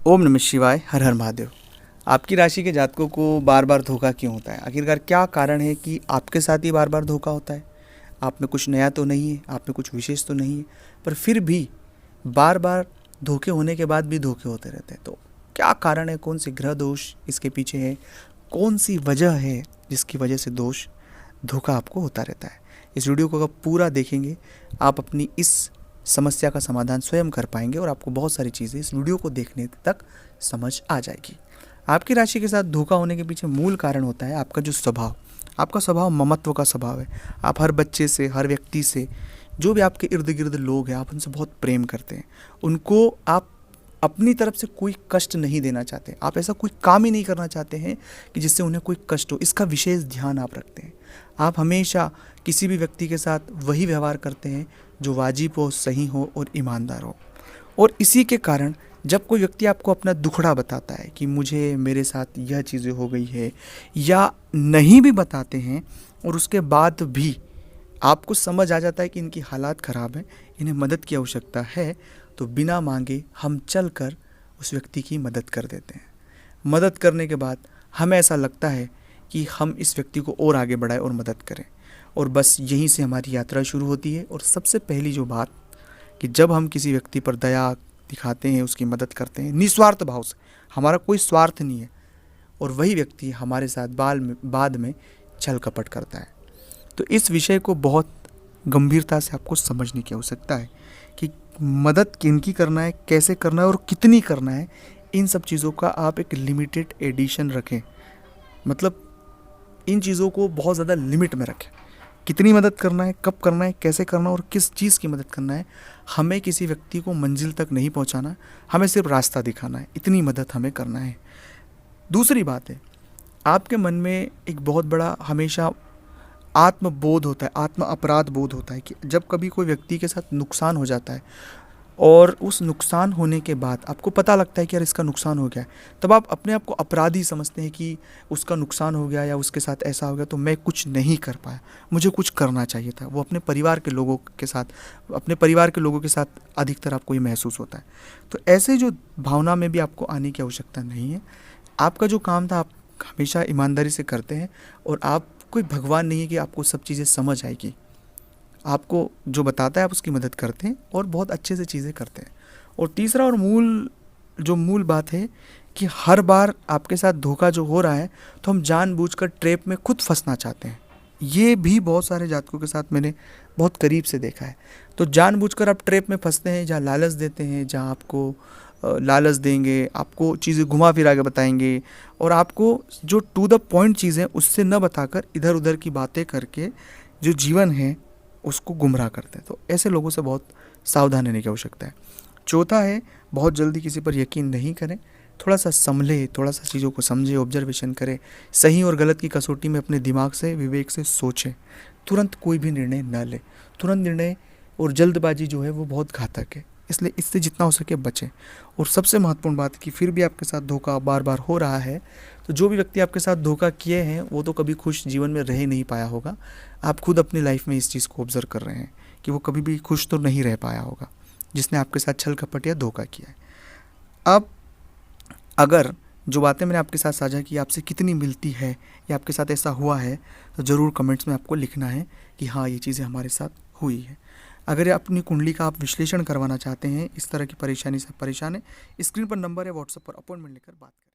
ओम नमः शिवाय, हर हर महादेव। आपकी राशि के जातकों को बार बार धोखा क्यों होता है? आखिरकार क्या कारण है कि आपके साथ ही बार बार धोखा होता है? आप में कुछ नया तो नहीं है, आप में कुछ विशेष तो नहीं है, पर फिर भी बार बार धोखे होने के बाद भी धोखे होते रहते हैं। तो क्या कारण है? कौन सी ग्रह दोष इसके पीछे है? कौन सी वजह है जिसकी वजह से धोखा आपको होता रहता है? इस वीडियो को अगर पूरा देखेंगे, आप अपनी इस समस्या का समाधान स्वयं कर पाएंगे और आपको बहुत सारी चीज़ें इस वीडियो को देखने तक समझ आ जाएगी। आपकी राशि के साथ धोखा होने के पीछे मूल कारण होता है आपका जो स्वभाव। आपका स्वभाव ममत्व का स्वभाव है। आप हर बच्चे से, हर व्यक्ति से, जो भी आपके इर्द गिर्द लोग हैं, आप उनसे बहुत प्रेम करते हैं। उनको आप अपनी तरफ से कोई कष्ट नहीं देना चाहते। आप ऐसा कोई काम ही नहीं करना चाहते हैं कि जिससे उन्हें कोई कष्ट हो। इसका विशेष ध्यान आप रखते हैं। आप हमेशा किसी भी व्यक्ति के साथ वही व्यवहार करते हैं जो वाजिब हो, सही हो और ईमानदार हो। और इसी के कारण जब कोई व्यक्ति आपको अपना दुखड़ा बताता है कि मुझे मेरे साथ यह चीज़ें हो गई है, या नहीं भी बताते हैं और उसके बाद भी आपको समझ आ जाता है कि इनकी हालात ख़राब है, इन्हें मदद की आवश्यकता है, तो बिना मांगे हम चलकर उस व्यक्ति की मदद कर देते हैं। मदद करने के बाद हमें ऐसा लगता है कि हम इस व्यक्ति को और आगे बढ़ाएं और मदद करें, और बस यहीं से हमारी यात्रा शुरू होती है। और सबसे पहली जो बात कि जब हम किसी व्यक्ति पर दया दिखाते हैं, उसकी मदद करते हैं निस्वार्थ भाव से, हमारा कोई स्वार्थ नहीं है, और वही व्यक्ति हमारे साथ बाद में छल कपट करता है। तो इस विषय को बहुत गंभीरता से आपको समझने की आवश्यकता है कि मदद किनकी करना है, कैसे करना है और कितनी करना है। इन सब चीज़ों का आप एक लिमिटेड एडिशन रखें, मतलब इन चीज़ों को बहुत ज़्यादा लिमिट में रखें। कितनी मदद करना है, कब करना है, कैसे करना है और किस चीज़ की मदद करना है। हमें किसी व्यक्ति को मंजिल तक नहीं पहुंचाना, हमें सिर्फ रास्ता दिखाना है, इतनी मदद हमें करना है। दूसरी बात है, आपके मन में एक बहुत बड़ा हमेशा आत्मबोध होता है, आत्म अपराध बोध होता है कि जब कभी कोई व्यक्ति के साथ नुकसान हो जाता है और उस नुकसान होने के बाद आपको पता लगता है कि यार इसका नुकसान हो गया है, तब आप अपने आप को अपराधी समझते हैं कि उसका नुकसान हो गया या उसके साथ ऐसा हो गया तो मैं कुछ नहीं कर पाया, मुझे कुछ करना चाहिए था। वो अपने परिवार के लोगों के साथ अधिकतर आपको ये महसूस होता है। तो ऐसे जो भावना में भी आपको आने की आवश्यकता नहीं है। आपका जो काम था आप हमेशा ईमानदारी से करते हैं, और आप कोई भगवान नहीं है कि आपको सब चीज़ें समझ आएगी। आपको जो बताता है आप उसकी मदद करते हैं और बहुत अच्छे से चीज़ें करते हैं। और तीसरा और मूल बात है कि हर बार आपके साथ धोखा जो हो रहा है तो हम जानबूझकर ट्रैप में खुद फंसना चाहते हैं। ये भी बहुत सारे जातकों के साथ मैंने बहुत करीब से देखा है। तो जानबूझकर आप ट्रैप में फंसते हैं, जहाँ लालच देते हैं, जहाँ आपको लालच देंगे, आपको चीज़ें घुमा फिरा के बताएंगे, और आपको जो टू द पॉइंट चीज़ें उससे न बताकर इधर उधर की बातें करके जो जीवन है उसको गुमराह करते हैं। तो ऐसे लोगों से बहुत सावधान रहने की आवश्यकता है। चौथा है, बहुत जल्दी किसी पर यकीन नहीं करें। थोड़ा सा संभले, थोड़ा सा चीज़ों को समझे, ऑब्जर्वेशन करें, सही और गलत की कसौटी में अपने दिमाग से, विवेक से सोचें। तुरंत कोई भी निर्णय न लें। तुरंत निर्णय और जल्दबाजी जो है वो बहुत घातक है, इसलिए इससे जितना हो सके बचें। और सबसे महत्वपूर्ण बात है कि फिर भी आपके साथ धोखा बार बार हो रहा है, तो जो भी व्यक्ति आपके साथ धोखा किए हैं वो तो कभी खुश जीवन में रह नहीं पाया होगा। आप खुद अपनी लाइफ में इस चीज़ को ऑब्जर्व कर रहे हैं कि वो कभी भी खुश तो नहीं रह पाया होगा जिसने आपके साथ छल कपट या धोखा किया है। अब अगर जो बातें मैंने आपके साथ साझा की आपसे कितनी मिलती है या आपके साथ ऐसा हुआ है, तो ज़रूर कमेंट्स में आपको लिखना है कि हाँ ये चीज़ें हमारे साथ हुई है। अगर अपनी कुंडली का आप विश्लेषण करवाना चाहते हैं, इस तरह की परेशानी से परेशान है, स्क्रीन पर नंबर है, व्हाट्सएप पर अपॉइंटमेंट लेकर बात करें।